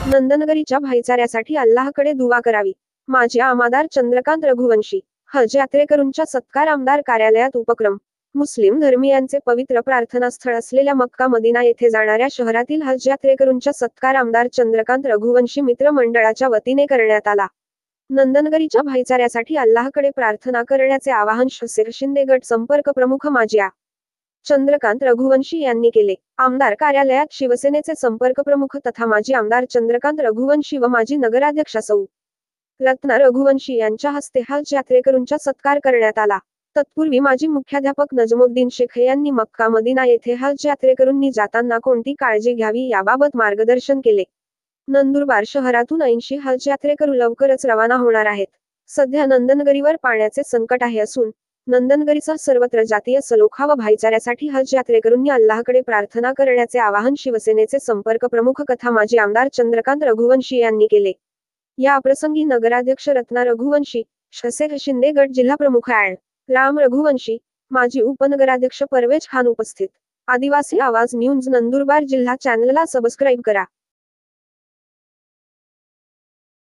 नंदनगरीच्या भाईचाऱ्यासाठी अल्लाहकडे दुआ करावी. माजी आमदार चंद्रकांत रघुवंशी. हज यात्रेकरूंचा सत्कार. आमदार कार्यालयात उपक्रम. मुस्लिम धर्मीयांचे पवित्र प्रार्थनास्थळ असलेल्या मक्का मदिना येथे जाणाऱ्या शहरातील हज यात्रेकरूंचा सत्कार आमदार चंद्रकांत रघुवंशी मित्र मंडळाच्या वतीने करण्यात आला. नंदनगरीच्या भाईचाऱ्यासाठी अल्लाहकडे प्रार्थना करण्याचे आवाहन शसेर शिंदे गट संपर्क प्रमुख माजी आ. चंद्रकांत रघुवंशी यांनी केले. आमदार कार्यालयात शिवसेनेचे संपर्क प्रमुख तथा माजी आमदार चंद्रकांत रघुवंशी व माजी नगराध्यक्षा सौ. रत्ना रघुवंशी यांच्या हस्ते हज यात्रेकरूंचा सत्कार करण्यात आला. तत्पूर्वी माजी मुख्याध्यापक नजमुद्दीन शेख यांनी मक्का मदिना येथे हज यात्रेकरूंनी जाताना कोणती काळजी घ्यावी याबाबत मार्गदर्शन केले. नंदुरबार शहरातून 80 हज यात्रेकरू लवकरच रवाना होणार आहेत. सध्या नंदनगरीवर पाण्याचे संकट आहे असून नंदनगरीसह सर्वत्र जातीय सलोखा व भाईचाऱ्यासाठी हज यात्रेकरूंनी अल्लाहकडे प्रार्थना करण्याचे आवाहन शिवसेनेचे संपर्क प्रमुख तथा माजी आमदार चंद्रकांत रघुवंशी यांनी केले. या प्रसंगी नगराध्यक्ष रत्ना रघुवंशी, शसेर शिंदे गट जिल्हाप्रमुख ॲड. राम रघुवंशी, माजी उपनगराध्यक्ष परवेज खान उपस्थित. आदिवासी आवाज न्यूज नंदुरबार जिल्हा चॅनलला सबस्क्राईब करा.